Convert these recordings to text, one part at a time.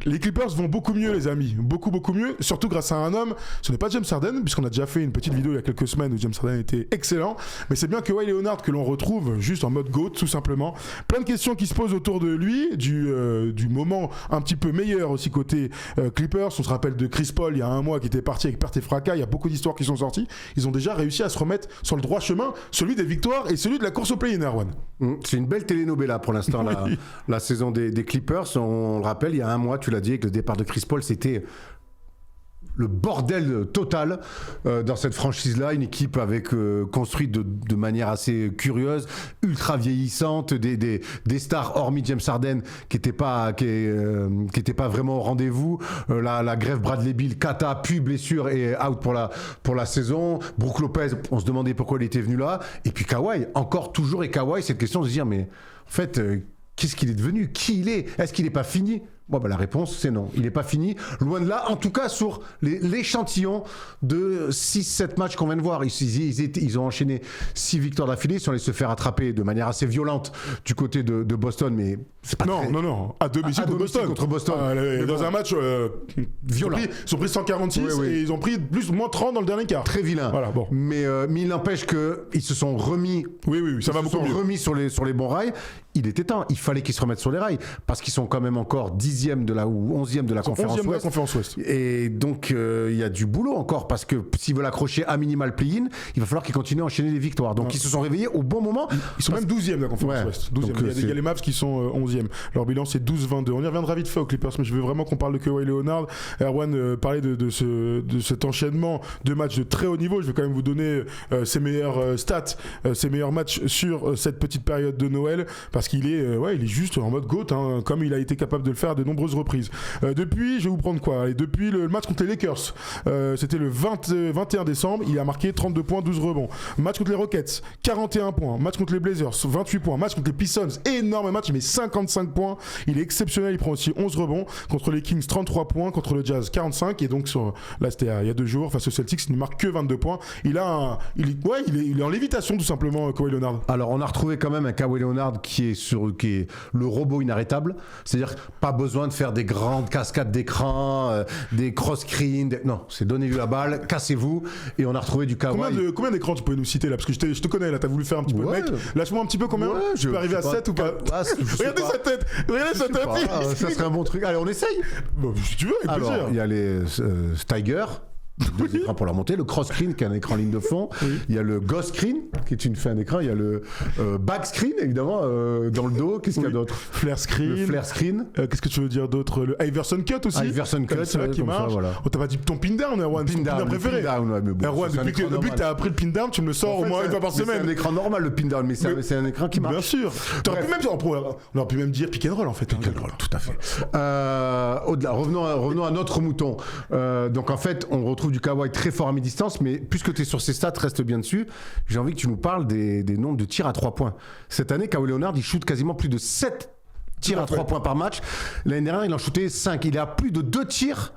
Les Clippers vont beaucoup mieux, les amis. Beaucoup mieux. Surtout grâce à un homme. Ce n'est pas James Harden, puisqu'on a déjà fait une petite vidéo il y a quelques semaines où James Harden était excellent. Mais c'est bien Kawhi Leonard que l'on retrouve juste en mode GOAT, tout simplement. Plein de questions qui se posent autour de lui, du moment un petit peu meilleur aussi côté Clippers. On se rappelle de Chris Paul il y a un mois qui était parti avec perte et fracas. Il y a beaucoup d'histoires qui sont sorties. Ils ont déjà réussi à se remettre sur le droit chemin, celui des victoires et celui de la course au play-in, Erwan. C'est une belle telenovela pour l'instant, Oui. la saison des Clippers. On le rappelle, il y a un mois, tu l'as dit, avec le départ de Chris Paul, c'était le bordel total dans cette franchise-là. Une équipe construite de manière assez curieuse, ultra vieillissante, des stars hormis James Harden qui n'étaient pas vraiment au rendez-vous. La grève Bradley Beal, Kata, puis blessure et out pour la saison. Brook Lopez, on se demandait pourquoi il était venu là. Et puis Kawhi, toujours et Kawhi, cette question de se dire, mais en fait, qu'est-ce qu'il est devenu? Qui il est? Est-ce qu'il n'est pas fini? Bon, la réponse, c'est non. Il n'est pas fini. Loin de là, en tout cas, sur l'échantillon de 6-7 matchs qu'on vient de voir. Ils ont enchaîné 6 victoires d'affilée. Ils sont allés se faire attraper de manière assez violente du côté de Boston, mais c'est pas Non. À domicile contre Boston. Dans un match violent. Ils ont pris 146 Oui. et ils ont pris moins 30 dans le dernier quart. Très vilain. Voilà, bon. Mais il n'empêche qu'ils se sont remis. Oui, ça va beaucoup mieux. Remis sur les bons rails. Il était temps. Il fallait qu'ils se remettent sur les rails parce qu'ils sont quand même encore 10e ou 11e de la conférence Ouest. Et donc, il y a du boulot encore parce que s'ils veulent accrocher à minimal play-in, il va falloir qu'ils continuent à enchaîner les victoires. Donc, ils se sont réveillés au bon moment. Ils sont même 12e de la conférence Ouest. 12e. Donc, il y a les Mavs qui sont 11e. Leur bilan, c'est 12-22. On y reviendra vite fait aux Clippers, mais je veux vraiment qu'on parle de Kawhi Leonard. Erwan parlait de cet enchaînement de matchs de très haut niveau. Je vais quand même vous donner ses meilleurs stats, ses meilleurs matchs sur cette petite période de Noël parce qu'il est juste en mode GOAT, hein, comme il a été capable de le faire à de nombreuses reprises. Depuis, je vais vous prendre quoi? Allez, depuis le match contre les Lakers, c'était le 21 décembre, il a marqué 32 points, 12 rebonds. Match contre les Rockets, 41 points. Match contre les Blazers, 28 points. Match contre les Pistons, énorme match, il met 55 points. Il est exceptionnel, il prend aussi 11 rebonds. Contre les Kings, 33 points. Contre le Jazz, 45. Et donc, là, c'était il y a 2 jours, face aux Celtics, il ne marque que 22 points. Il est en lévitation, tout simplement, Kawhi Leonard. Alors, on a retrouvé quand même un Kawhi Leonard qui est le robot inarrêtable. C'est-à-dire, pas besoin de faire des grandes cascades d'écran, des cross-screens. Non, c'est donnez-lui la balle, cassez-vous. Et on a retrouvé du Kawhi. Combien d'écrans tu peux nous citer là? Parce que je te connais là, t'as voulu faire un petit peu le mec. Lâche-moi un petit peu combien? Je peux arriver à 7 ou pas? Regardez sa tête! Regardez sa tête! Ça serait un bon truc. Allez, on essaye. Bon, si tu veux, avec plaisir. Alors, il y a les Steiger. 2 écrans pour la montée, le cross screen qui est un écran en ligne de fond, il y a le ghost screen qui est une fin d'écran, il y a le back screen évidemment dans le dos. Qu'est-ce qu'il y a d'autre? Flare screen. Le flare screen. Qu'est-ce que tu veux dire d'autre? Le Iverson cut aussi. Iverson cut qui marche. Ça, voilà. On t'a pas dit ton pin down, Erwan. Pin down préféré. Erwan, depuis que t'as appris le pin down, tu me le sors au moins une fois par semaine. C'est un écran normal le pin down, mais c'est un écran qui marche. Bien sûr. On aurait pu même dire pick and roll en fait. Pick and roll, tout à fait. Au-delà, revenons à notre mouton. Donc en fait, on retrouve du Kawhi très fort à mi-distance, mais puisque tu es sur ces stats, reste bien dessus. J'ai envie que tu nous parles des nombres de tirs à 3 points. Cette année, Kawhi Leonard, il shoot quasiment plus de 7 tirs à 3 points par match. L'année dernière, il en shootait 5. Il est à plus de 2 tirs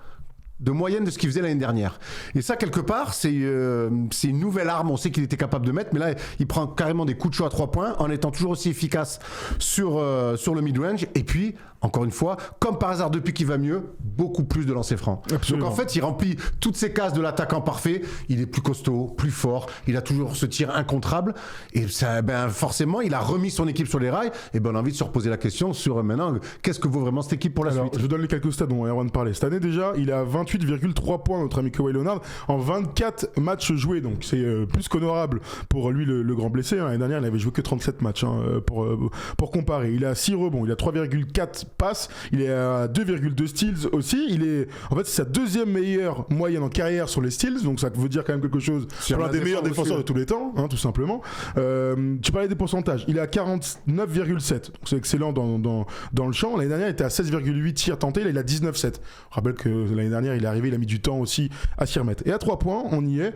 de moyenne de ce qu'il faisait l'année dernière. Et ça, quelque part, c'est une nouvelle arme. On sait qu'il était capable de mettre, mais là, il prend carrément des coups de chaud à 3 points en étant toujours aussi efficace sur le mid-range. Et puis, encore une fois, comme par hasard, depuis qu'il va mieux, beaucoup plus de lancers francs. Absolument. Donc en fait, il remplit toutes ces cases de l'attaquant parfait. Il est plus costaud, plus fort. Il a toujours ce tir incontrable. Et ça, forcément, il a remis son équipe sur les rails. Et on a envie de se reposer la question sur maintenant, qu'est-ce que vaut vraiment cette équipe pour la suite? Je donne les quelques stats dont Erwan parlait. Cette année déjà, il est à 28,3 points, notre ami Kawhi Leonard, en 24 matchs joués. Donc c'est plus qu'honorable pour lui, le grand blessé. L'année dernière, il n'avait joué que 37 matchs pour comparer. Il a 6 rebonds, il a 3,4 passes, il est à 2,2 steals aussi. En fait, c'est sa deuxième meilleure moyenne en carrière sur les steals, donc ça veut dire quand même quelque chose pour l'un des meilleurs défenseurs de tous les temps, tout simplement. Tu parlais des pourcentages, il est à 49,7, donc c'est excellent dans le champ. L'année dernière, il était à 16,8 tirs tentés, là il a 19,7. Je rappelle que l'année dernière, il est arrivé, il a mis du temps aussi à s'y remettre. Et à 3 points, on y est.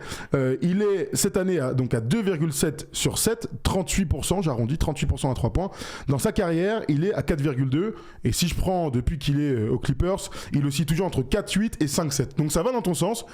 Il est cette année donc à 2,7 sur 7, 38%, j'arrondis, 38% à 3 points. Dans sa carrière, il est à 4,2. Et si je prends depuis qu'il est aux Clippers, il oscille toujours entre 4,8 et 5,7. Donc ça va dans ton sens.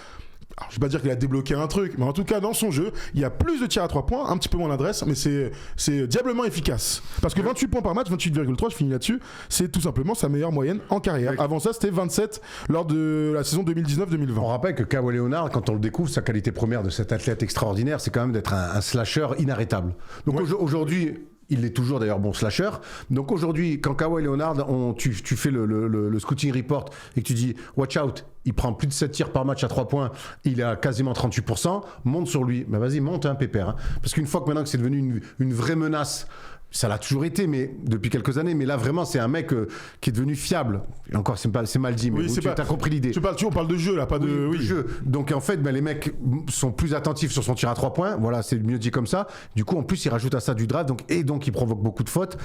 alors, je vais pas dire qu'il a débloqué un truc, mais en tout cas dans son jeu, il y a plus de tirs à 3 points, un petit peu moins d'adresse, mais c'est diablement efficace. Parce que 28 points par match, 28,3, je finis là-dessus, c'est tout simplement sa meilleure moyenne en carrière. Avant ça, c'était 27 lors de la saison 2019-2020. On rappelle que Kawhi Leonard, quand on le découvre, sa qualité première de cet athlète extraordinaire, c'est quand même d'être un slasher inarrêtable. Donc aujourd'hui, il est toujours d'ailleurs bon slasher. Donc aujourd'hui, quand Kawhi Leonard, tu fais le scouting report et que tu dis watch out, il prend plus de 7 tirs par match à 3 points, il est à quasiment 38%, monte sur lui. Ben vas-y, monte un pépère. Hein. Parce qu'une fois que maintenant que c'est devenu une vraie menace, ça l'a toujours été, mais depuis quelques années. Mais là, vraiment, c'est un mec qui est devenu fiable. Et encore, c'est mal dit, mais tu as compris l'idée. On parle de jeu, là, pas de... Oui, de jeu. Donc, en fait, les mecs sont plus attentifs sur son tir à 3 points. Voilà, c'est mieux dit comme ça. Du coup, en plus, il rajoute à ça du drive. Donc, il provoque beaucoup de fautes.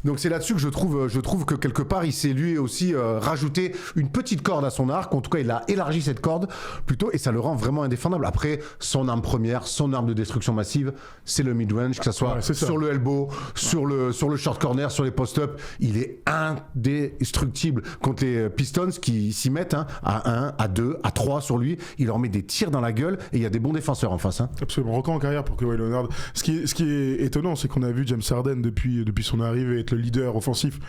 Donc, c'est là-dessus que je trouve que quelque part, il s'est lui aussi rajouté une petite corde à son arc. En tout cas, il a élargi cette corde plutôt et ça le rend vraiment indéfendable. Après, son arme première, son arme de destruction massive, c'est le mid-range, que ça soit sur le elbow, sur le short corner, sur les post-up, il est indestructible contre les Pistons qui s'y mettent à 1, à 2, à 3 sur lui. Il leur met des tirs dans la gueule et il y a des bons défenseurs en face. Hein. Absolument, record en carrière pour Kawhi Leonard. Ce qui est étonnant, c'est qu'on a vu James Harden depuis son arrivée être le leader offensif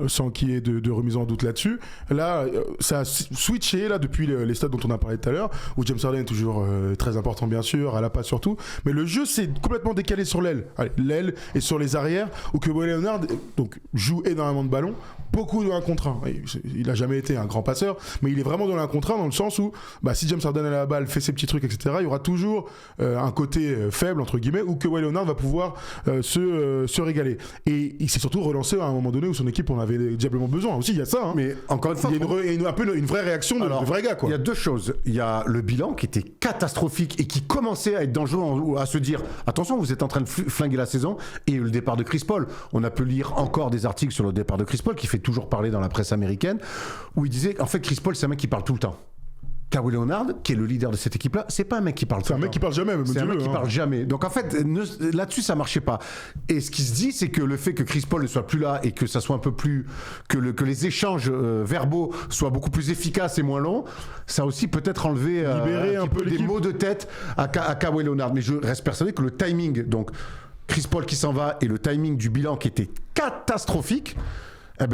sans qu'il y ait de remise en doute là-dessus. Là, ça a switché là, depuis les stats dont on a parlé tout à l'heure, où James Harden est toujours très important bien sûr, à la passe surtout, mais le jeu s'est complètement décalé sur l'aile. L'aile et sur les arrières, où Kawhi Leonard joue énormément de ballons, beaucoup de 1 contre 1. Il n'a jamais été un grand passeur, mais il est vraiment dans le 1 contre 1 dans le sens où si James Harden a la balle, fait ses petits trucs, etc., il y aura toujours un côté faible, entre guillemets, où Kawhi Leonard va pouvoir se régaler. Et il s'est surtout relancé à un moment donné où son équipe en avait diablement besoin. Aussi, il y a ça. Hein. Mais encore une fois, il y a un peu une vraie réaction de vrai gars. Quoi. Il y a deux choses. Il y a le bilan qui était catastrophique et qui commençait à être dangereux, à se dire attention, vous êtes en train de flinguer la saison, et le départ de Chris Paul. On a pu lire encore des articles sur le départ de Chris Paul qui fait toujours parler dans la presse américaine, où il disait en fait Chris Paul c'est un mec qui parle tout le temps. Kawhi Leonard, qui est le leader de cette équipe-là, c'est pas un mec qui parle. C'est un mec qui parle jamais. C'est un mec qui parle jamais. Donc en fait, là-dessus, ça marchait pas. Et ce qui se dit, c'est que le fait que Chris Paul ne soit plus là et que ça soit un peu plus que les échanges verbaux soient beaucoup plus efficaces et moins longs, ça a aussi peut-être enlevé libérer un peu des maux de tête à Kawhi Leonard. Mais je reste persuadé que le timing, donc Chris Paul qui s'en va et le timing du bilan qui était catastrophique.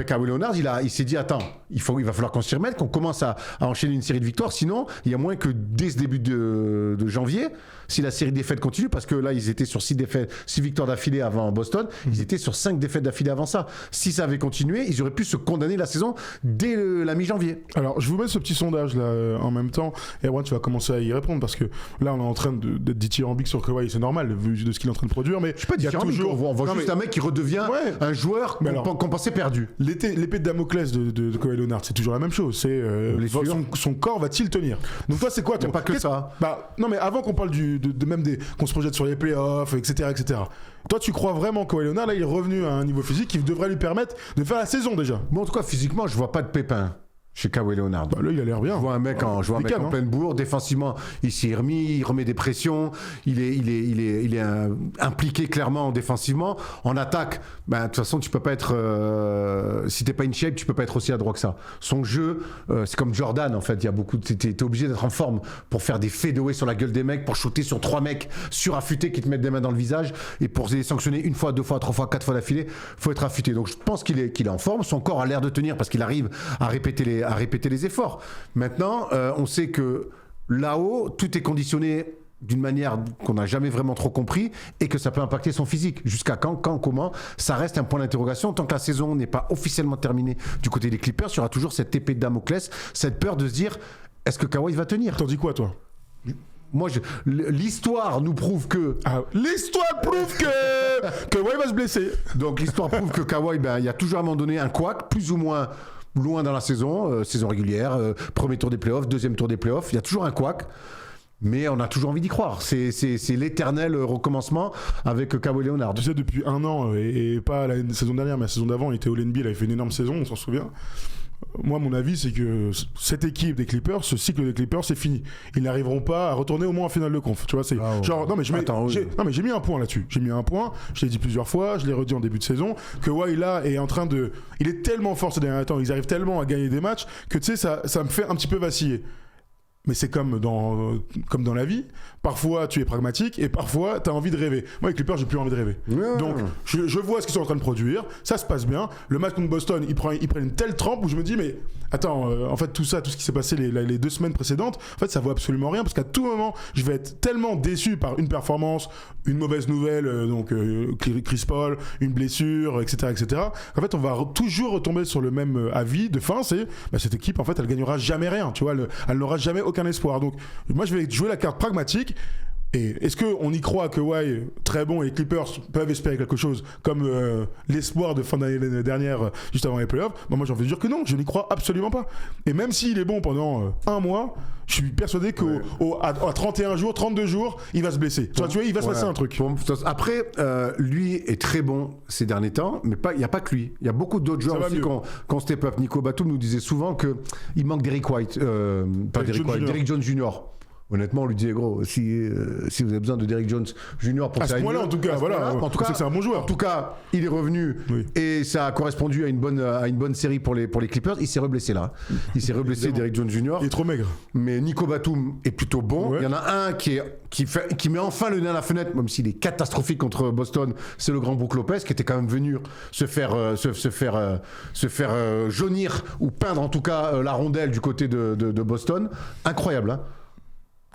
Kawhi Leonard, il s'est dit attends, il va falloir qu'on s'y remette, qu'on commence à enchaîner une série de victoires, sinon il y a moins que dès ce début de janvier, si la série de défaites continue, parce que là ils étaient sur 6 victoires d'affilée avant Boston, ils étaient sur 5 défaites d'affilée avant ça. Si ça avait continué, ils auraient pu se condamner la saison dès la mi-janvier. Alors je vous mets ce petit sondage là en même temps, et Erwan tu vas commencer à y répondre, parce que là on est en train d'être dithyrambique sur Kawhi, c'est normal vu de ce qu'il est en train de produire, mais je sais pas, il y a toujours on voit juste un mec qui redevient un joueur qu'on pensait perdu. L'épée de Damoclès de Kawhi Leonard, c'est toujours la même chose. C'est son corps va-t-il tenir? Donc toi, c'est quoi ton... Pas que ça. Non, mais avant qu'on parle qu'on se projette sur les playoffs, etc., etc. Toi, tu crois vraiment que Kawhi Leonard, là, il est revenu à un niveau physique qui devrait lui permettre de faire la saison déjà? Bon, en tout cas, physiquement, je vois pas de pépin chez Kawhi Leonard. Là, il a l'air bien. Je vois un mec en pleine bourre. Défensivement, il s'y est remis, il remet des pressions. Il est impliqué clairement défensivement. En attaque, de toute façon, tu peux pas être. Si t'es pas in shape, tu peux pas être aussi adroit que ça. Son jeu, c'est comme Jordan en fait. Il y a beaucoup. T'es obligé d'être en forme pour faire des fadeaways sur la gueule des mecs, pour shooter sur 3 mecs suraffûtés qui te mettent des mains dans le visage, et pour les sanctionner 1 fois, 2 fois, 3 fois, 4 fois d'affilée, faut être affûté. Donc je pense qu'il est en forme. Son corps a l'air de tenir parce qu'il arrive à répéter les efforts. Maintenant, on sait que là-haut, tout est conditionné d'une manière qu'on n'a jamais vraiment trop compris, et que ça peut impacter son physique. Jusqu'à quand, comment, ça reste un point d'interrogation. Tant que la saison n'est pas officiellement terminée du côté des Clippers, il y aura toujours cette épée de Damoclès, cette peur de se dire, est-ce que Kawhi va tenir? T'en dis quoi, toi? Moi, l'histoire nous prouve que... l'histoire prouve que Kawhi va se blesser. Donc l'histoire prouve que Kawhi, il y a toujours à un moment donné un couac, plus ou moins loin dans la saison, saison régulière, premier tour des playoffs, deuxième tour des playoffs, il y a toujours un couac, mais on a toujours envie d'y croire. C'est l'éternel recommencement avec Kawhi Leonard. Tu sais, depuis 1 an, et pas la saison dernière, mais la saison d'avant, il était au NBA, il avait fait une énorme saison, on s'en souvient. Moi, mon avis, c'est que cette équipe des Clippers, ce cycle des Clippers, c'est fini. Ils n'arriveront pas à retourner au moins en finale de conf. Tu vois, c'est genre. Non, mais j'ai mis un point là-dessus. J'ai mis un point. Je l'ai dit plusieurs fois. Je l'ai redit en début de saison. Que là est en train de. Il est tellement fort ces derniers temps. Ils arrivent tellement à gagner des matchs que tu sais, ça me fait un petit peu vaciller. Mais c'est comme dans la vie. Parfois, tu es pragmatique et parfois, tu as envie de rêver. Moi, avec Clippers, j'ai plus envie de rêver. Ouais. Donc, je vois ce qu'ils sont en train de produire. Ça se passe bien. Le match contre Boston, ils prennent une telle trempe où je me dis, mais attends, en fait, tout ce qui s'est passé les 2 semaines précédentes, en fait, ça vaut absolument rien parce qu'à tout moment, je vais être tellement déçu par une performance, une mauvaise nouvelle, Chris Paul, une blessure, etc., etc. En fait, on va toujours retomber sur le même avis de fin, c'est cette équipe, en fait, elle gagnera jamais rien. Tu vois, elle n'aura jamais aucun espoir. Donc, moi, je vais jouer la carte pragmatique. Et est-ce qu'on y croit que Kawhi, très bon, et les Clippers peuvent espérer quelque chose comme l'espoir de fin d'année dernière, juste avant les playoffs? Moi, j'ai envie de dire que non, je n'y crois absolument pas. Et même s'il est bon pendant un mois, je suis persuadé qu'à 31 jours, 32 jours, il va se blesser. Tu vois, il va se passer un truc. Après, lui est très bon ces derniers temps, mais il n'y a pas que lui. Il y a beaucoup d'autres joueurs aussi qui ont step up. Nico Batum nous disait souvent qu'il manque Derrick White, Derrick Jones Jr. Honnêtement, on lui dit, gros, si vous avez besoin de Derrick Jones Jr. pour à ce point-là, en tout cas, en tout cas, c'est un bon joueur. En tout cas, il est revenu et ça a correspondu à une bonne série pour les Clippers. Il s'est reblessé là. Il s'est reblessé, Derrick Jones Jr. Il est trop maigre. Mais Nico Batum est plutôt bon. Ouais. Il y en a un qui met enfin le nez à la fenêtre, même s'il est catastrophique contre Boston. C'est le grand Brook Lopez qui était quand même venu se faire jaunir ou peindre en tout cas la rondelle du côté de Boston. Incroyable, hein.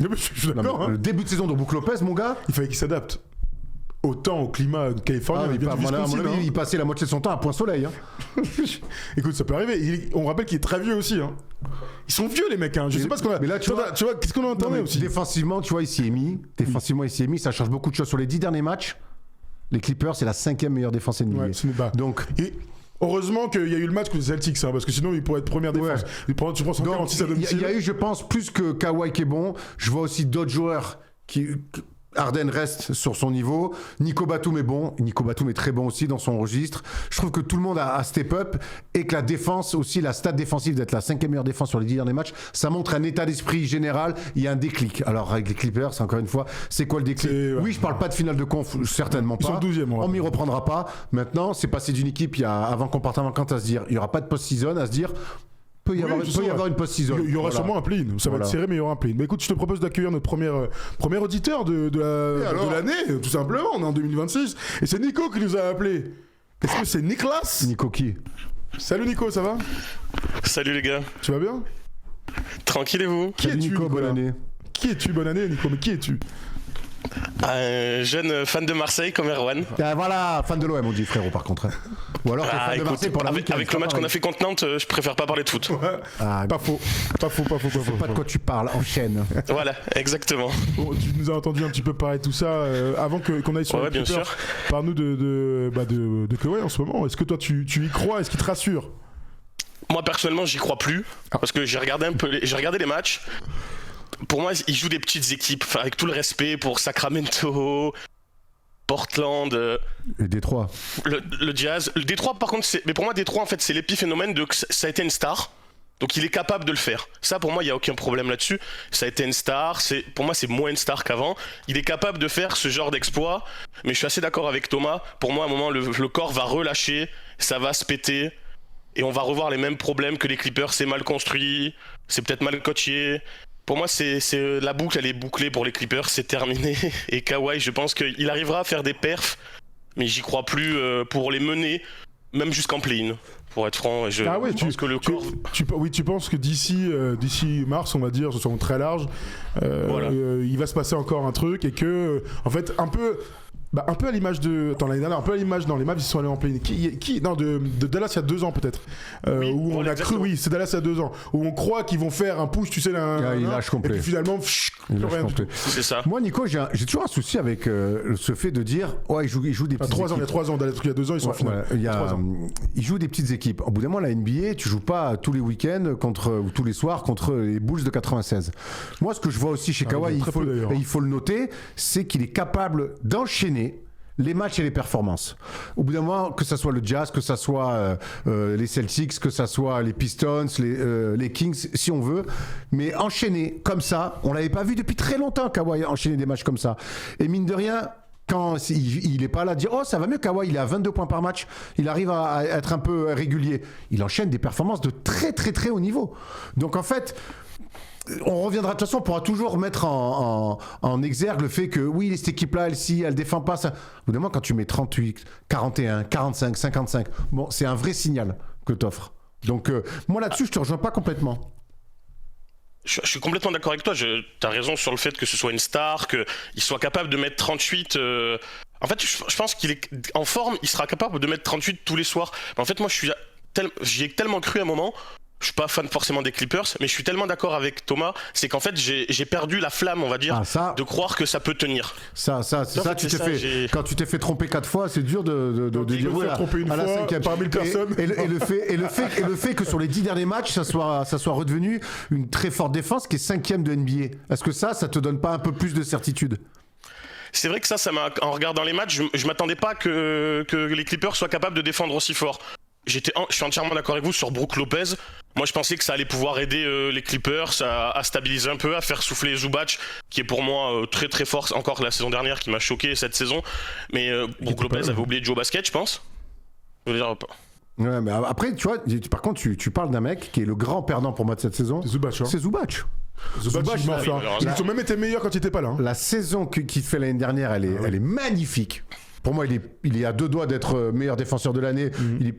Je suis d'accord. Le début de saison de Brook Lopez, mon gars. Il fallait qu'il s'adapte. Autant au climat californien. Il passait la moitié de son temps à point soleil. Hein. Écoute, ça peut arriver. On rappelle qu'il est très vieux aussi. Hein. Ils sont vieux, les mecs. Hein. Je sais pas ce qu'on a. Mais là, tu vois, qu'est-ce qu'on a entendu aussi. Défensivement, tu vois, il s'y est mis. Ça change beaucoup de choses. Sur les 10 derniers matchs, les Clippers, c'est la 5e meilleure défense NBA. Ouais, ce n'est pas. Donc. Heureusement qu'il y a eu le match contre les Celtics, hein, parce que sinon il pourrait être première défense. Tu prends 146 à domicile. Il y a eu, je pense, plus que Kawhi qui est bon. Je vois aussi d'autres joueurs qui. Harden reste sur son niveau. Nico Batum est bon. Nico Batum est très bon aussi dans son registre. Je trouve que tout le monde a step up et que la défense aussi, la stat défensive d'être la 5e meilleure défense sur les 10 derniers matchs, ça montre un état d'esprit général. Il y a un déclic. Alors avec les Clippers, encore une fois, c'est quoi le déclic? Oui, je parle pas de finale de conf, certainement pas. Ils sont 12e, on m'y reprendra pas. Maintenant, c'est passé d'une équipe avant qu'on parte en vacances à se dire, il y aura pas de post-season, à se dire. Peut y avoir une post-season. Il y aura sûrement un play-in. Ça va être serré, mais il y aura un play-in. Mais écoute, je te propose d'accueillir notre premier auditeur de l'année, tout simplement. On est en 2026. Et c'est Nico qui nous a appelé. Est-ce que c'est Nicolas? Nico qui? Salut Nico, ça va? Salut les gars. Tu vas bien? Tranquille et vous? Qui es-tu, Nico? Bonne année. Qui es-tu? Bonne année, Nico. Mais qui es-tu? Un jeune fan de Marseille comme Erwan. Voilà, fan de l'OM, on dit frérot par contre. Ou alors fan de Marseille pour la avec le match qu'on a fait contre Nantes, je préfère pas parler de foot. Ouais. Pas faux. Pas de quoi tu parles, enchaîne. Voilà, exactement. Bon, tu nous as entendu un petit peu parler de tout ça avant qu'on aille sur le Twitter. Bien sûr. Parle-nous de Kawhi en ce moment. Est-ce que toi tu y crois? Est-ce qu'il te rassure? Moi personnellement, j'y crois plus parce que j'ai regardé les matchs. Pour moi, ils jouent des petites équipes, avec tout le respect pour Sacramento, Portland. Et Détroit. Le Jazz. Le Détroit, par contre, mais pour moi, Détroit, en fait, c'est l'épiphénomène de que ça a été une star. Donc il est capable de le faire. Ça, pour moi, il n'y a aucun problème là-dessus. Ça a été une star. Pour moi, c'est moins une star qu'avant. Il est capable de faire ce genre d'exploit. Mais je suis assez d'accord avec Thomas. Pour moi, à un moment, le corps va relâcher. Ça va se péter. Et on va revoir les mêmes problèmes que les Clippers. C'est mal construit. C'est peut-être mal coaché. Pour moi, c'est la boucle, elle est bouclée pour les Clippers, c'est terminé. Et Kawhi, je pense qu'il arrivera à faire des perfs, mais j'y crois plus pour les mener, même jusqu'en play-in. Pour être franc, je pense que le corps... tu penses que d'ici mars, on va dire, ce sont très large, voilà. Il va se passer encore un truc et que, en fait, un peu à l'image de... Attends, l'année dernière, un peu à l'image dans les Mavs, ils sont allés en play-in. Non, de Dallas il y a 2 ans peut-être. Où on a cru, oui, c'est Dallas il y a 2 ans. Où on croit qu'ils vont faire un push, tu sais, il lâche complet. Et puis finalement, rien du tout. C'est ça. Moi, Nico, j'ai toujours un souci avec ce fait de dire, ouais, ils jouent des petites équipes. Il y a 3 ans, Dallas, il y a 2 ans, ils sont en finale. Ils jouent des petites équipes. Au bout d'un moment, la NBA, tu joues pas tous les week-ends ou tous les soirs contre les Bulls de 96. Moi, ce que je vois aussi chez Kawhi, il faut le noter, c'est qu'il est capable d'enchaîner les matchs et les performances. Au bout d'un moment, que ça soit le Jazz, que ça soit les Celtics, que ça soit les Pistons, les Kings, si on veut, mais enchaîner comme ça, on l'avait pas vu depuis très longtemps, Kawhi enchaîner des matchs comme ça. Et mine de rien, quand il est pas là, dire oh ça va mieux, Kawhi il est à 22 points par match, il arrive à être un peu régulier. Il enchaîne des performances de très très très haut niveau. Donc en fait, on reviendra de toute façon, on pourra toujours mettre en exergue le fait que oui, cette équipe-là, elle défend pas ça. Évidemment, quand tu mets 38, 41, 45, 55, bon, c'est un vrai signal que t'offres. Donc moi là-dessus, je te rejoins pas complètement. Je suis complètement d'accord avec toi. T'as raison sur le fait que ce soit une star, qu'il soit capable de mettre 38. En fait, je pense qu'il est en forme, il sera capable de mettre 38 tous les soirs. Mais en fait, moi, j'y ai tellement cru à un moment. Je suis pas fan forcément des Clippers, mais je suis tellement d'accord avec Thomas, c'est qu'en fait j'ai perdu la flamme, on va dire, de croire que ça peut tenir. Quand tu t'es fait tromper 4 fois, c'est dur de dire ouais, tromper une fois par 1000 personnes. Et le fait que sur les 10 derniers matchs, ça soit redevenu une très forte défense qui est 5e de NBA. Est-ce que ça te donne pas un peu plus de certitude? C'est vrai que ça m'a, en regardant les matchs, je m'attendais pas que les Clippers soient capables de défendre aussi fort. Je suis entièrement d'accord avec vous sur Brook Lopez. Moi, je pensais que ça allait pouvoir aider les Clippers à stabiliser un peu, à faire souffler Zubac, qui est pour moi très très fort, encore la saison dernière, qui m'a choqué cette saison. Mais Brook Lopez avait oublié de jouer au basket, je pense. Je veux dire, pas. Ouais, mais après, tu vois, par contre, tu parles d'un mec qui est le grand perdant pour moi de cette saison. Zubac, hein. C'est Zubac. Ils ont même été meilleurs quand il était pas là. Hein. La saison qu'il fait l'année dernière, elle est magnifique. Pour moi, il est à 2 doigts d'être meilleur défenseur de l'année. Il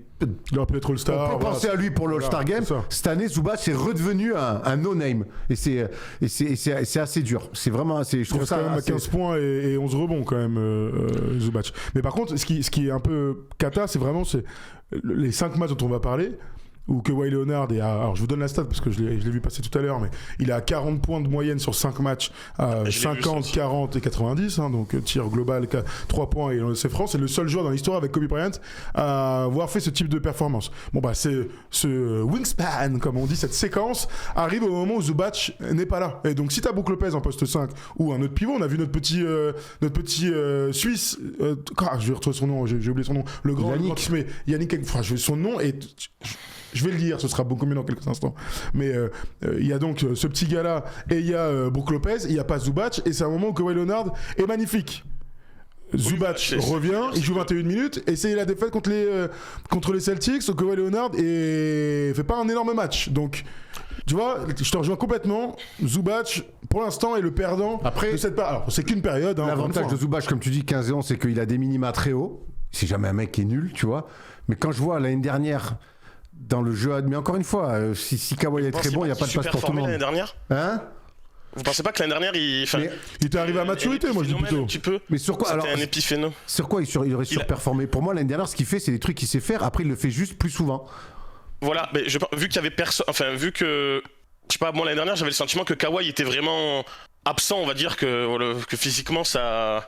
aurait pu être All-Star. On peut penser à lui pour l'All-Star Game. Cette année, Zubac est redevenu un no-name. Et c'est assez dur. C'est vraiment, je trouve ça. Quand même à 15 points et 11 rebonds quand même, Zubac. Mais par contre, ce qui est un peu cata, c'est vraiment les 5 matchs dont on va parler. Où Kawhi Leonard est alors je vous donne la stat parce que je l'ai vu passer tout à l'heure, mais il a 40 points de moyenne sur 5 matchs à 50, 40 et 90, hein, donc tir global 3 points et c'est France, c'est le seul joueur dans l'histoire avec Kobe Bryant à avoir fait ce type de performance. Bon bah c'est ce wingspan comme on dit, cette séquence arrive au moment où Zubac n'est pas là. Et donc si t'as Brook Lopez en poste 5 ou un autre pivot, on a vu notre petit Suisse, je vais retrouver son nom, j'ai oublié son nom, le grand qui se met Yannick, son nom est je vais le dire, ce sera beaucoup mieux dans quelques instants. Mais il y a donc ce petit gars-là et il y a Brook Lopez, il n'y a pas Zubac, et c'est un moment où Kawhi Leonard est magnifique. Zubac revient, il joue 21 minutes, et c'est la défaite contre les Celtics, où Kawhi Leonard fait pas un énorme match. Donc, tu vois, je te rejoins complètement. Zubac, pour l'instant, est le perdant de cette période. Alors, c'est qu'une période. Hein, l'avantage de Zubac, comme tu dis, 15 ans, c'est qu'il a des minima très hauts. C'est jamais un mec qui est nul, tu vois. Mais quand je vois l'année dernière... dans le jeu, mais encore une fois, si Kawhi est très bon, il n'y a pas de place pour tout le monde. L'année dernière, hein? Vous pensez pas que l'année dernière, il était arrivé à maturité, moi je dis plutôt. Un petit peu. Mais sur quoi alors? C'était un épiphéno. Sur quoi il aurait surperformé? Pour moi, l'année dernière, ce qu'il fait, c'est des trucs qu'il sait faire. Après, il le fait juste plus souvent. Voilà, mais vu qu'il y avait personne, enfin vu que, je sais pas, moi l'année dernière, j'avais le sentiment que Kawhi était vraiment absent, on va dire que physiquement ça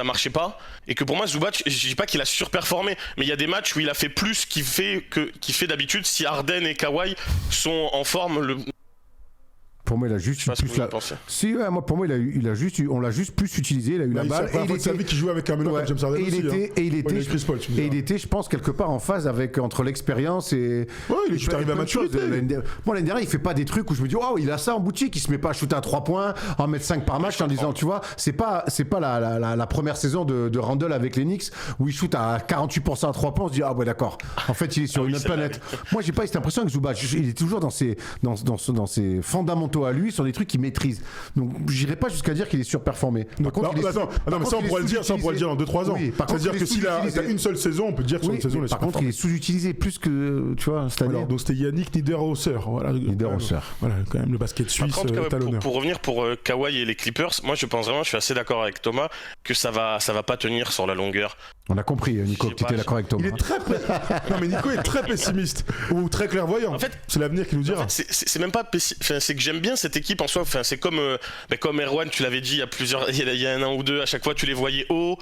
marchait pas, et que pour moi Zubac, je dis pas qu'il a surperformé, mais il y a des matchs où il a fait plus qu'il fait d'habitude si Harden et Kawhi sont en forme. Pour moi, il a juste eu plus la... Si, ouais, moi, pour moi, on l'a juste plus utilisé, il a eu la balle. Et il était qui jouait avec un meneur comme James Harden aussi. Il était, je pense, quelque part en phase entre l'expérience et... Ouais, il est arrivé à maturité. Moi, l'année dernière, il fait pas des trucs où je me dis, oh, il a ça en boutique, il se met pas à shooter à 3 points, en mettre 5 par match en disant, tu vois, c'est pas la première saison de Randle avec les Knicks où il shoot à 48% à 3 points, on se dit, ah ouais, d'accord. En fait, il est sur une autre planète. Moi, j'ai pas eu cette impression que Zubac, il est toujours dans ses fondamentaux à lui sur des trucs qu'il maîtrise. Donc j'irai pas jusqu'à dire qu'il est surperformé. Par contre, mais ça on pourrait le dire dans 2-3 ans. Oui, c'est-à-dire que s'il a une seule saison, on peut dire que sur une saison il est par contre, il est sous-utilisé plus que tu vois cette année. Donc c'était Yannick Niederhauser. Voilà, quand même le basket suisse talonneur. Pour revenir pour Kawhi et les Clippers, moi je pense vraiment, je suis assez d'accord avec Thomas que ça va pas tenir sur la longueur. On a compris, Nico, que tu étais d'accord avec Thomas. Il est très non mais Nico est très pessimiste ou très clairvoyant. En fait, c'est l'avenir qui nous dira. En fait, c'est même pas c'est que j'aime bien cette équipe en soi. Enfin, c'est comme Erwan, tu l'avais dit il y a un an ou deux, à chaque fois tu les voyais haut.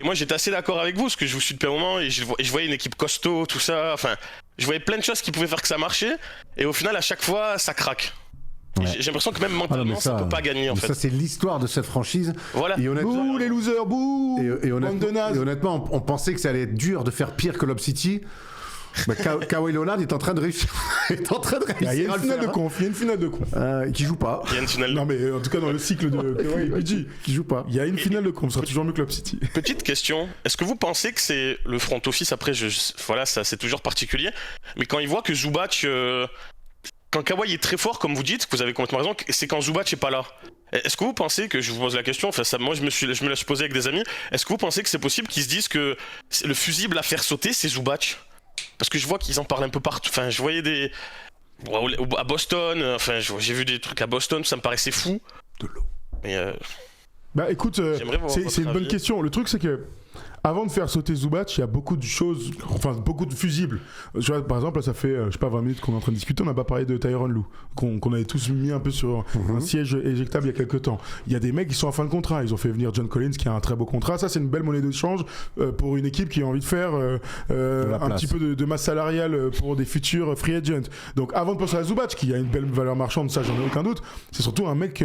Et moi j'étais assez d'accord avec vous parce que je vous suis depuis un moment et je voyais une équipe costaud, tout ça. Enfin, je voyais plein de choses qui pouvaient faire que ça marchait et au final à chaque fois ça craque. Ouais. J'ai l'impression que même mentalement ça peut pas gagner en fait. Ça c'est l'histoire de cette franchise. Voilà. Et bouh les losers, bouh. Et honnêtement, on pensait que ça allait être dur de faire pire que Lob City. Bah, Kawhi Leonard est en train de réussir. est en train de Il y a réussir à une le finale de faire. conf. Il y a une finale de conf. Qui joue pas. Il y a une finale. Non, mais en tout cas, dans le cycle de Kawhi et PG, Qui joue pas. il y a une finale de conf. Ce sera toujours mieux que Club City. Petite question, est-ce que vous pensez que c'est le front office, après, voilà, ça c'est toujours particulier, mais quand ils voient que Zubac, quand Kawhi est très fort, comme vous dites, que vous avez complètement raison, c'est quand Zubac est pas là. Est-ce que vous pensez que, je vous pose la question, enfin ça, moi je me la suis posée avec des amis, est-ce que vous pensez que c'est possible qu'ils se disent que le fusible à faire sauter c'est Zubac? Parce que je vois qu'ils en parlent un peu partout, enfin je voyais des... à Boston, enfin j'ai vu des trucs à Boston, ça me paraissait fou. De l'eau. Mais Bah écoute, J'aimerais voir c'est votre une bonne avis. question. Le truc, c'est que avant de faire sauter Zubac, il y a beaucoup de choses, enfin beaucoup de fusibles. Tu vois, par exemple, là, ça fait, je sais pas, 20 minutes qu'on est en train de discuter, on n'a pas parlé de Tyronn Lue, qu'on avait tous mis un peu sur un siège éjectable il y a quelques temps. Il y a des mecs qui sont en fin de contrat, ils ont fait venir John Collins qui a un très beau contrat. Ça, c'est une belle monnaie d'échange pour une équipe qui a envie de faire un place. petit peu de masse salariale pour des futurs free agents. Donc avant de penser à Zubac, qui a une belle valeur marchande, ça j'en ai aucun doute, c'est surtout un mec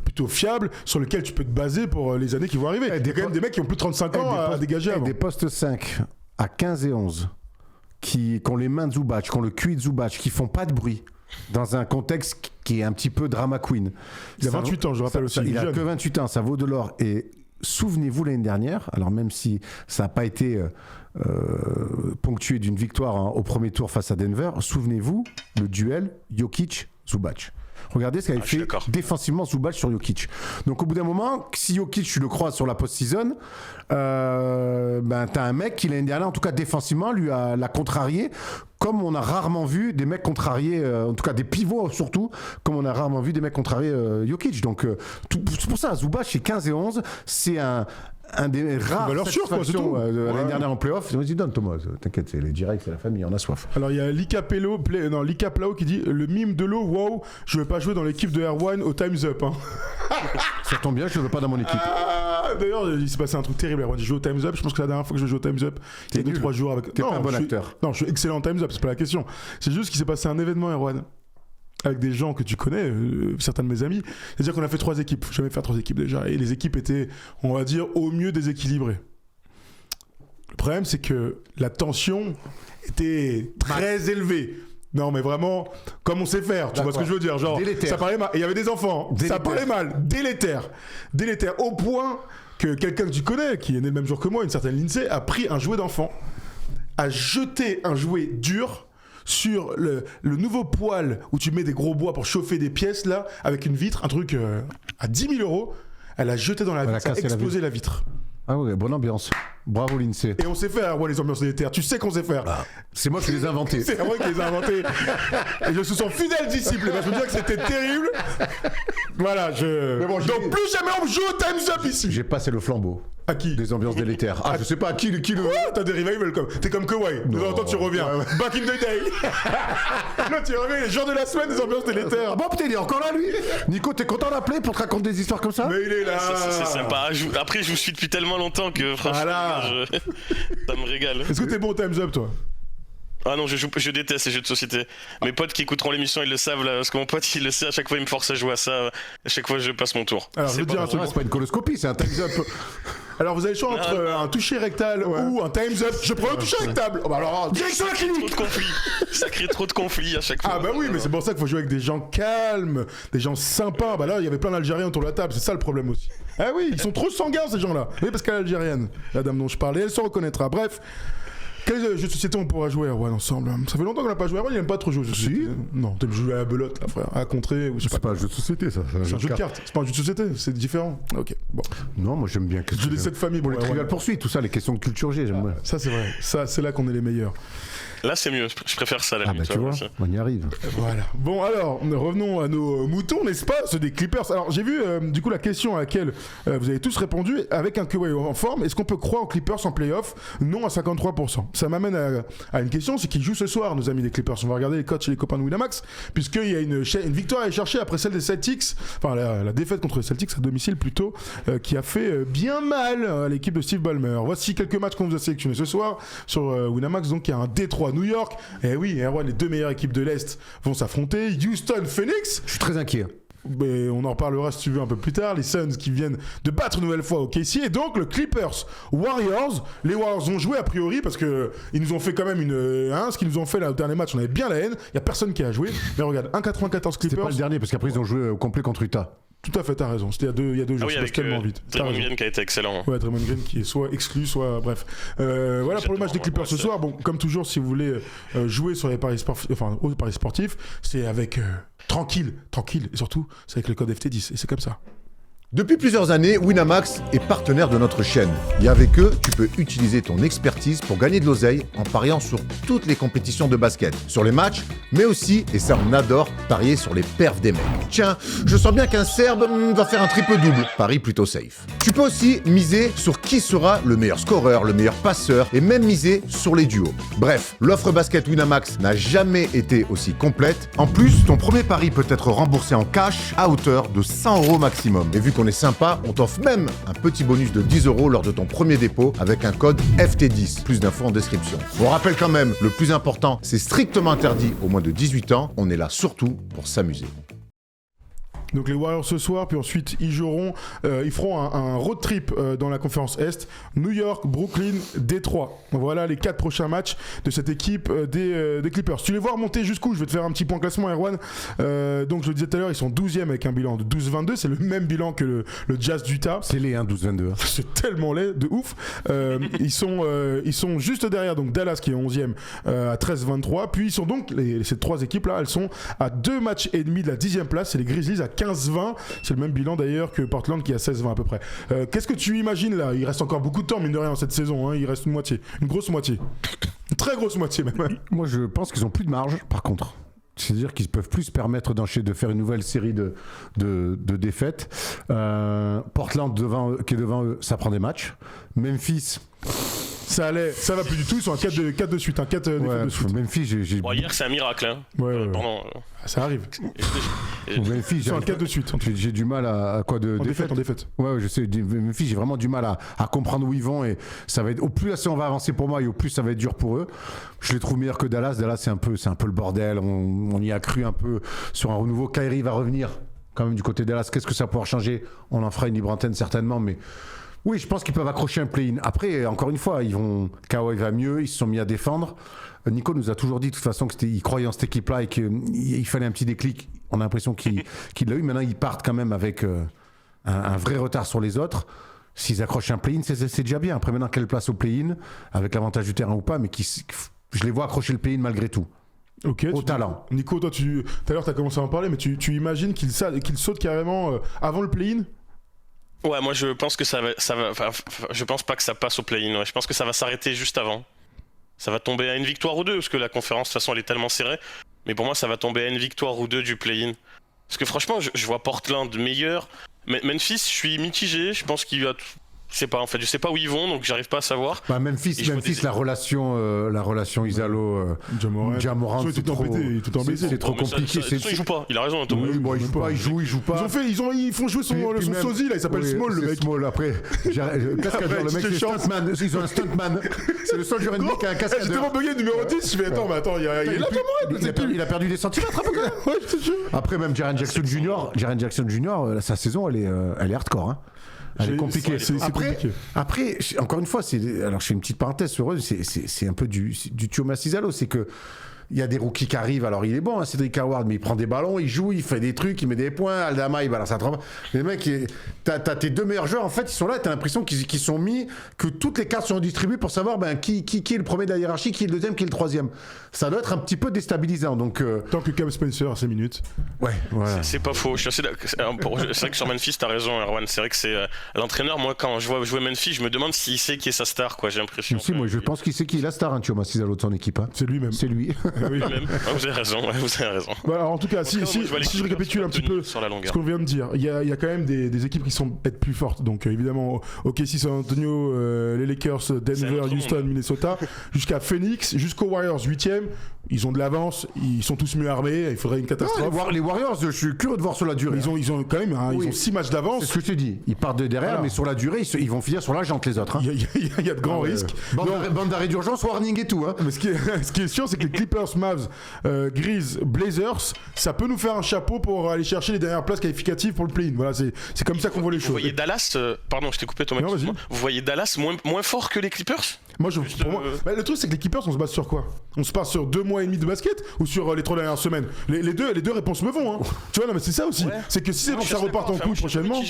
plutôt fiable sur lequel tu peux te baser pour les années qui vont arriver. Il y a quand même des mecs qui ont plus de 35 ans à dégager avant. Des postes 5 à 15 et 11 qui ont les mains de Zubac, qui ont le QI de Zubac, qui font pas de bruit dans un contexte qui est un petit peu drama queen. Il a 28 ans, je rappelle aussi. Il a jeune. que 28 ans, ça vaut de l'or. Et souvenez-vous l'année dernière, alors même si ça n'a pas été ponctué d'une victoire au premier tour face à Denver, souvenez-vous le duel Jokic-Zubac. Regardez ce qu'avait je suis fait d'accord. défensivement Zubac sur Jokic. Donc au bout d'un moment, si Jokic tu le croises sur la post-season, ben t'as un mec qui l'année dernière, en tout cas défensivement, l'a contrarié, comme on a rarement vu des mecs contrarier, en tout cas des pivots surtout, comme on a rarement vu des mecs contrarier Jokic. Donc c'est pour ça, Zubac chez 15 et 11, c'est un des rares valeur sûre, quoi, c'est satisfactions, tout. l'année Ouais. dernière en playoff. Vas-y, donne Thomas, t'inquiète, c'est les directs, c'est la famille, on a soif. Alors il y a Lika Plao qui dit le mime de l'eau, wow, je vais pas jouer dans l'équipe de Erwan au Time's Up. Hein. Ça tombe bien, je ne veux pas dans mon équipe. D'ailleurs, il s'est passé un truc terrible. Erwan, j'ai joué au Time's Up. Je pense que c'est la dernière fois que je joue au Time's Up, il y a T'es nul. 2-3 jours avec. T'es pas un bon je suis- acteur. Non, je suis excellent en Time's Up, c'est pas la question. C'est juste qu'il s'est passé un événement, Erwan, avec des gens que tu connais, certains de mes amis. C'est-à-dire qu'on a fait 3 équipes. Faut jamais faire 3 équipes déjà. Et les équipes étaient, on va dire, au mieux déséquilibrées. Le problème, c'est que la tension était très élevée. Non, mais vraiment, comme on sait faire, tu vois ce que je veux dire. Genre, Délétère. ça parlait mal. Et il y avait des enfants. Ça Délétère. parlait mal. Délétère. Délétère. Au point que quelqu'un que tu connais, qui est né le même jour que moi, une certaine Lindsay, a pris un jouet d'enfant, a jeté un jouet dur sur le nouveau poêle où tu mets des gros bois pour chauffer des pièces, là, avec une vitre, un truc à 10 000 €. Elle a jeté dans la Elle a vitre, ça a cassé la explosé la vitre. Ah ouais, bonne ambiance. Bravo l'INSEE. Et on sait faire, les ambiances délétères. Tu sais qu'on sait faire. C'est moi qui les ai inventés. C'est moi qui les ai inventés. Et je suis son fidèle disciple. Je veux dire que c'était terrible. Voilà, Mais bon, donc plus jamais on joue au Time's Up ici. J'ai passé le flambeau À qui? des ambiances délétères. Ah, je sais pas à qui le. Ouais, t'as des revivals comme. T'es comme Kawhi. De temps en temps, tu reviens. Ouais, ouais. Back in the day. Là, tu reviens les jours de la semaine des ambiances délétères. Ah bon, putain, il est encore là, lui Nico, t'es content d'appeler pour te raconter des histoires comme ça? Mais il est là. C'est sympa. Après, je vous suis depuis tellement longtemps que franchement, Voilà. ça me régale. Est-ce que t'es bon au Time's Up, toi? Ah non, je déteste les jeux de société. Mes potes qui écouteront l'émission, ils le savent là, parce que mon pote, il le sait, à chaque fois, il me force à jouer à ça. À chaque fois, je passe mon tour. Alors, je vais te dire un truc. Ah, c'est pas une coloscopie, c'est un Time's Up. Alors, vous avez le choix entre un toucher rectal ou un Time's Up. Je prends un toucher rectal. Oh, bah alors, direction la Trop clinique. de conflits. Ça crée trop de conflits à chaque fois. Ah bah oui, mais c'est pour ça qu'il faut jouer avec des gens calmes, des gens sympas. Bah là, il y avait plein d'Algériens autour de la table, c'est ça le problème aussi. Ah oui, ils sont trop sanguins ces gens-là. Oui, parce qu'elle est algérienne, la dame dont je parlais, elle se reconnaîtra. Bref, quel jeu de société on pourra jouer Erwan ensemble? Ça fait longtemps qu'on n'a pas joué. Erwan, il aime pas trop jouer aux jeux de société. Non, t'aimes jouer à la belote, là, frère, à contrer ou je sais pas. C'est pas un jeu de société, ça. C'est un jeu de cartes, c'est pas un jeu de société, c'est différent. Ok, bon. Non, moi j'aime bien. Jeu des 7 familles, Bon, bon, les Erwan. trivial poursuites, tout ça, les questions de culture G, j'aime bien. Ça c'est vrai, ça c'est là qu'on est les meilleurs. Là, c'est mieux. Je préfère ça, la Ah bah limite, tu vois, ça. on y arrive. Voilà. Bon alors, revenons à nos moutons, n'est-ce pas? Ceux des Clippers. Alors j'ai vu du coup la question à laquelle vous avez tous répondu avec un Kawhi en forme. Est-ce qu'on peut croire aux Clippers en playoff? Non à 53%. Ça m'amène à une question, c'est qu'ils jouent ce soir, nos amis des Clippers. On va regarder les coachs et les copains de Winamax, puisqu'il y a une victoire à aller chercher après celle des Celtics, enfin la défaite contre les Celtics à domicile plutôt, qui a fait bien mal à l'équipe de Steve Ballmer. Voici quelques matchs qu'on vous a sélectionnés ce soir sur Winamax. Donc il y a un Détroit New York. Eh oui, Erwan, les deux meilleures équipes de l'Est vont s'affronter. Houston, Phoenix. Je suis très inquiet. mais on en reparlera si tu veux un peu plus tard. Les Suns qui viennent de battre une nouvelle fois au OKC, et donc le Clippers Warriors. Les Warriors ont joué a priori parce que ils nous ont fait quand même ce qu'ils nous ont fait là au dernier match. On avait bien la haine. Il y a personne qui a joué. Mais regarde, 1,94 C'était Clippers. pas le dernier parce qu'après ils ont joué au complet contre Utah. Tout à fait, t'as raison. C'était il y a deux jours. Ah oui, Ça passe avec tellement vite. T'as Draymond raison. Green qui a été excellent. Ouais, Draymond Green qui est soit exclu, soit bref. Voilà pour le match des Clippers ce soir. Bon, comme toujours, si vous voulez jouer sur les paris sportifs, enfin aux paris sportifs, c'est avec tranquille, et surtout, c'est avec le code FT10 et c'est comme ça. Depuis plusieurs années, Winamax est partenaire de notre chaîne. Et avec eux, tu peux utiliser ton expertise pour gagner de l'oseille en pariant sur toutes les compétitions de basket. Sur les matchs, mais aussi, et ça on adore, parier sur les perfs des mecs. Tiens, je sens bien qu'un Serbe va faire un triple-double. Paris plutôt safe. Tu peux aussi miser sur qui sera le meilleur scoreur, le meilleur passeur, et même miser sur les duos. Bref, l'offre basket Winamax n'a jamais été aussi complète. En plus, ton premier pari peut être remboursé en cash à hauteur de 100 € maximum. Et vu qu'on est sympa, on t'offre même un petit bonus de 10 € lors de ton premier dépôt avec un code FT10. Plus d'infos en description. On rappelle quand même, le plus important, c'est strictement interdit aux moins de 18 ans. On est là surtout pour s'amuser. Donc les Warriors ce soir, puis ensuite ils joueront, ils feront un road trip dans la conférence Est, New York, Brooklyn, Détroit. Voilà les 4 prochains matchs de cette équipe des Clippers. Tu les vois remonter jusqu'où? Je vais te faire un petit point classement, Erwan. Donc je le disais tout à l'heure, ils sont 12e avec un bilan de 12-22, c'est le même bilan que le Jazz d'Utah. C'est les 12-22. C'est tellement laid, de ouf. Ils sont juste derrière donc Dallas qui est 11e à 13-23, puis ils sont donc, ces 3 équipes là, elles sont à 2 matchs et demi de la 10e place, c'est les Grizzlies à 15-20, c'est le même bilan d'ailleurs que Portland qui est à 16-20 à peu près. Qu'est-ce que tu imagines là? Il reste encore beaucoup de temps mine de rien cette saison, hein. Il reste une grosse moitié. Une très grosse moitié même. Moi je pense qu'ils ont plus de marge par contre. C'est-à-dire qu'ils peuvent plus se permettre de faire une nouvelle série de défaites. Portland qui est devant eux, ça prend des matchs. Memphis. Ça va plus du tout, ils sont à 4 de suite, 4 défaites de suite. Memphis, Bon, hier, c'est un miracle. Hein. Ouais. Pardon. Ça arrive. Memphis, Ils sont à 4 de suite. J'ai du mal à quoi de En défaite. Ouais, je sais. Memphis, j'ai vraiment du mal à comprendre où ils vont et ça va être au plus la saison va avancer pour moi et au plus ça va être dur pour eux. Je les trouve meilleurs que Dallas. Dallas, c'est un peu le bordel. On y a cru un peu sur un renouveau. Kyrie va revenir quand même du côté de Dallas. Qu'est-ce que ça pourra changer? On en fera une libre antenne certainement, mais. Oui, je pense qu'ils peuvent accrocher un play-in. Après, encore une fois, Kawhi va mieux, ils se sont mis à défendre. Nico nous a toujours dit de toute façon qu'il croyait en cette équipe-là et qu'il fallait un petit déclic. On a l'impression qu'il l'a eu. Maintenant, ils partent quand même avec un vrai retard sur les autres. S'ils accrochent un play-in, c'est déjà bien. Après, maintenant, quelle place au play-in, avec l'avantage du terrain ou pas, mais je les vois accrocher le play-in malgré tout. Ok. Au talent. Nico, toi, tout à l'heure, tu as commencé à en parler, mais tu imagines qu'il saute carrément avant le play-in? Ouais, moi je pense que ça va je pense pas que ça passe au play-in. Ouais. Je pense que ça va s'arrêter juste avant. Ça va tomber à une victoire ou deux, parce que la conférence, de toute façon, elle est tellement serrée. Mais pour moi, ça va tomber à une victoire ou deux du play-in. Parce que franchement, je vois Portland meilleur. Memphis, je suis mitigé. Je pense qu'il va. Je sais pas, en fait, je sais pas où ils vont, donc j'arrive pas à savoir. Memphis, la relation Isalo Jamorant, c'est tout embêté. C'est trop compliqué. Il joue pas, il a raison. Il joue pas. Ils font jouer son sosie là, il s'appelle Small, le mec. Small après. Le mec, c'est stuntman. Ils ont un stuntman. C'est le seul joueur NBA qui a un cascadeur. J'étais tellement bugué numéro 10. Je fais attends, il est là vraiment. Il a perdu des centimètres après quand même. Ouais, je te jure. Après même Jaren Jackson Jr. Sa saison elle est hardcore. Hein. Elle est compliquée. Après, encore une fois, alors je fais une petite parenthèse sur eux, c'est un peu du Thiago Masizalo, c'est que il y a des rookies qui arrivent, alors il est bon, hein, Cédric Howard, mais il prend des ballons, il joue, il fait des trucs, il met des points, Aldama, il balance à 30. Les mecs, t'as tes deux meilleurs joueurs, en fait, ils sont là, t'as l'impression qu'ils sont mis, que toutes les cartes sont distribuées pour savoir qui est le premier de la hiérarchie, qui est le deuxième, qui est le troisième. Ça doit être un petit peu déstabilisant, donc... Tant que Cam Spencer a 5 minutes. Ouais, voilà. C'est pas faux, je suis assez d'accord. C'est vrai que sur Memphis, t'as raison, Erwan, c'est vrai que c'est l'entraîneur, moi, quand je vois jouer Memphis, je me demande s'il sait qui est sa star, quoi, j'ai l'impression. Moi, je pense qu'il sait qui est la star, Thiago Masizalo de son équipe. Hein. C'est lui-même. C'est lui. Oui. Vous avez raison. Bah, alors, en tout cas, si je récapitule un petit peu sur la longueur. ce qu'on vient de dire, il y a quand même des équipes qui sont peut-être plus fortes. Donc évidemment, OKC, San Antonio, les Lakers, Denver, Houston, Minnesota, jusqu'à Phoenix, jusqu'aux Warriors 8e. Ils ont de l'avance, ils sont tous mieux armés, il faudrait une catastrophe. Les Warriors, je suis curieux de voir sur la durée. Ils ont quand même ils ont 6 matchs C'est d'avance. ce que je te dis. Ils partent de derrière, mais sur la durée, ils vont finir sur la jante, les autres. Hein. Il y a de grands risques. Bande d'arrêt d'urgence, warning et tout. Hein. Mais ce qui est sûr, c'est que les Clippers, Mavs, Grizz, Blazers, ça peut nous faire un chapeau pour aller chercher les dernières places qualificatives pour le play-in. Voilà, c'est comme ça qu'on voit les Vous choses. voyez Dallas, pardon, je t'ai coupé ton mec. Non, vas-y. Vous voyez Dallas moins fort que les Clippers? Moi, le truc, c'est que les Clippers, on se base sur quoi? On se base sur 2 mois et demi de basket ou sur les 3 dernières semaines? Les deux réponses me vont. Hein. Tu vois, non, mais c'est ça aussi. Ouais. C'est que si ça repart en couille prochainement,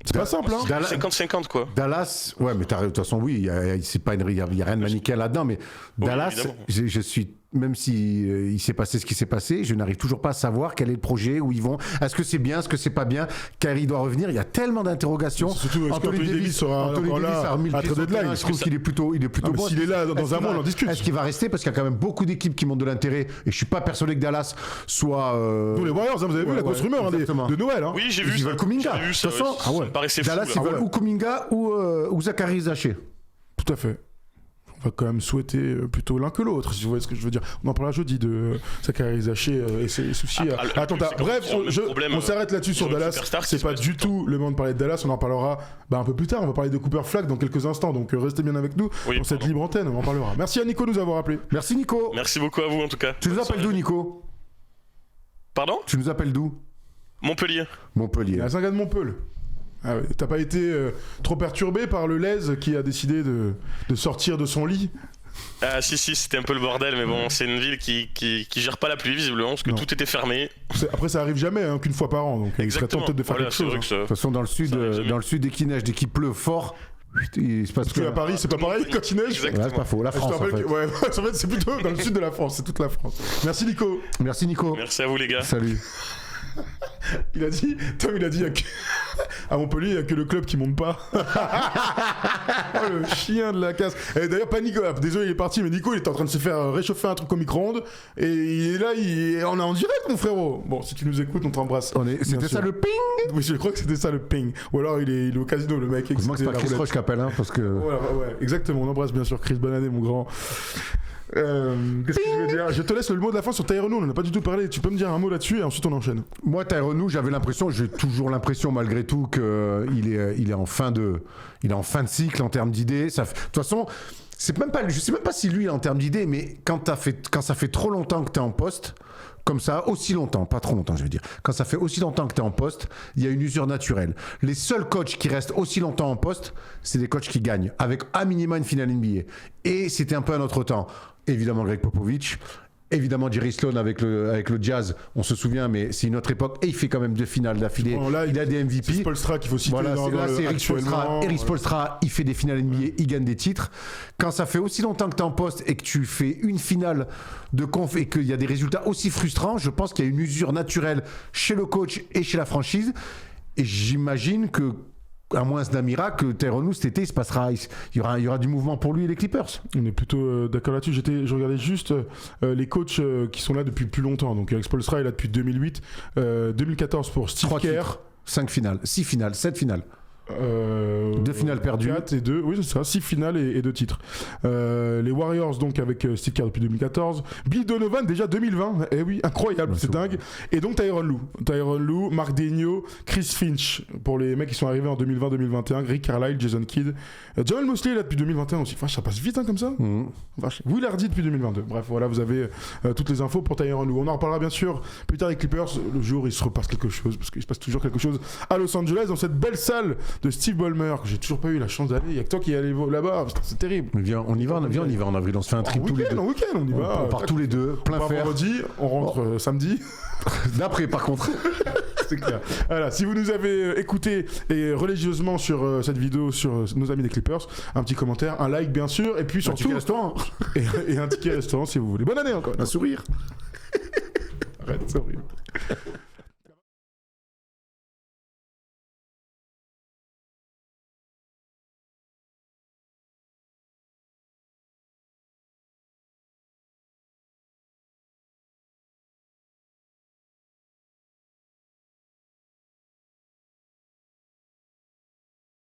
c'est pas simple. Hein. 50-50 quoi. Dallas, ouais, mais de toute façon, oui, il y a rien de manichéen là-dedans, mais Oui, Dallas, je suis, même si il s'est passé ce qui s'est passé, je n'arrive toujours pas à savoir quel est le projet, où ils vont. Est-ce que c'est bien, est-ce que c'est pas bien? Kyrie doit revenir. Il y a tellement d'interrogations. Surtout, Anthony Davis sera encore là a remis le à pied trade sur le terrain. deadline. Je trouve qu'il est plutôt bon. S'il est là dans un mois, on en discute. Est-ce qu'il va rester? Parce qu'il y a quand même beaucoup d'équipes qui montrent de l'intérêt, et je suis pas persuadé que Dallas soit. Nous, les Warriors, vous avez vu la grosse rumeur de Noël. Hein. Oui, j'ai vu Ils ça. veulent Kuminga. J'ai vu ça, De toute façon, ça me paraissait fou. Dallas, là. ils veulent ou Kuminga ou Zachary Zaché. Tout à fait. On va quand même souhaiter plutôt l'un que l'autre, si vous voyez ce que je veux dire. On en parlera jeudi de Zachary Zaché et ses soucis. Bref, on s'arrête là-dessus sur Dallas. C'est pas du tout le moment de parler de Dallas. On en parlera un peu plus tard. On va parler de Cooper Flag dans quelques instants. Donc restez bien avec nous pour cette libre antenne. On en parlera. Merci à Nico de nous avoir appelés. Merci Nico. Merci beaucoup à vous en tout cas. Tu nous appelles d'où, Nico? Pardon? Tu nous appelles d'où? Montpellier. Montpellier. La Saint-Gad de Montpellier. Ah ouais. T'as pas été trop perturbé par le Lez qui a décidé de sortir de son lit? Ah si, c'était un peu le bordel, mais bon, c'est une ville qui gère pas la pluie visiblement, parce que tout était fermé. Après, ça arrive jamais, qu'une fois par an, donc il serait temps peut-être de faire quelque chose. De toute façon, dans le sud, dès qu'il neige, dès qu'il pleut fort, il se passe parce que à Paris, c'est pas pareil quand il neige. Ouais, c'est pas faux. La France, en fait. Ouais, en fait, c'est plutôt dans le sud de la France, c'est toute la France. Merci Nico. Merci Nico. Merci à vous les gars. Salut. Tom il a dit à Montpellier, il n'y a que le club qui monte pas. Oh, le chien de la casse. Et d'ailleurs, pas Nico, désolé, il est parti, mais Nico il est en train de se faire réchauffer un truc au micro-ondes. Et il est là, on est en direct, mon frérot. Bon, si tu nous écoutes, on t'embrasse. C'était ça le ping? Oui, je crois que c'était ça le ping. Ou alors il est au casino, le mec. C'est pas Chris Roche qui appelle, parce que. Ouais, exactement, on embrasse bien sûr Chris, bonne année, mon grand. Qu'est-ce que je veux dire? Je te laisse le mot de la fin sur Tyronn Lue, on n'en a pas du tout parlé. Tu peux me dire un mot là-dessus et ensuite on enchaîne. Moi, Tyronn Lue, j'ai toujours l'impression malgré tout qu'il est en fin de cycle en termes d'idées. De toute façon, je sais même pas si lui en termes d'idées, mais quand ça fait trop longtemps que t'es en poste, comme ça, aussi longtemps, pas trop longtemps je veux dire, quand ça fait aussi longtemps que tu es en poste, il y a une usure naturelle. Les seuls coachs qui restent aussi longtemps en poste, c'est des coachs qui gagnent, avec à minima une finale NBA. Et c'était un peu un autre temps. Évidemment Greg Popovich, évidemment Jerry Sloan avec le Jazz, on se souvient, mais c'est une autre époque, et il fait quand même 2 finales d'affilée. Bon, là, il a des MVP. C'est Spoelstra qu'il faut citer. Voilà, c'est Eric Spoelstra. Eric Spoelstra, il fait des finales NBA, il gagne des titres. Quand ça fait aussi longtemps que tu es en poste et que tu fais une finale de conf et qu'il y a des résultats aussi frustrants, je pense qu'il y a une usure naturelle chez le coach et chez la franchise. Et j'imagine que, à moins d'un miracle, Tyronn Lue cet été, il y aura du mouvement pour lui et les Clippers. On est plutôt d'accord là-dessus. Je regardais juste les coachs qui sont là depuis plus longtemps. Donc Eric Spoelstra est là depuis 2008, 2014 pour Steve Kerr. 5 finales, 6 finales, 7 finales. 2 finales perdues. 4 et 2, oui c'est ça, 6 finales et 2 titres. Les Warriors donc avec Steve Kerr depuis 2014. Bill Donovan déjà 2020, eh oui, incroyable, c'est dingue. Et donc Tyronn Lue, Mark Daigneault, Chris Finch pour les mecs qui sont arrivés en 2020-2021, Rick Carlisle, Jason Kidd. Joel Mosley là depuis 2021 aussi. Enfin, ça passe vite comme ça. Will Hardy depuis 2022. Bref, voilà, vous avez toutes les infos pour Tyronn Lue. On en reparlera bien sûr plus tard avec Clippers. Le jour où il se repasse quelque chose, parce qu'il se passe toujours quelque chose à Los Angeles dans cette belle salle de Steve Ballmer, que j'ai toujours pas eu la chance d'aller. Il y a que toi qui est allé là-bas, c'est terrible. Mais viens, on y va en avril, on se fait un trip tous les deux. En week-end, on y va. On part tous les deux, plein fer. Vendredi, on rentre samedi. D'après, par contre. C'est clair. Voilà, si vous nous avez écouté et religieusement sur cette vidéo sur nos amis des Clippers, un petit commentaire, un like bien sûr, et puis surtout... Un ticket restaurant. Et un ticket restaurant si vous voulez. Bonne année encore. Un sourire. Arrête, c'est horrible.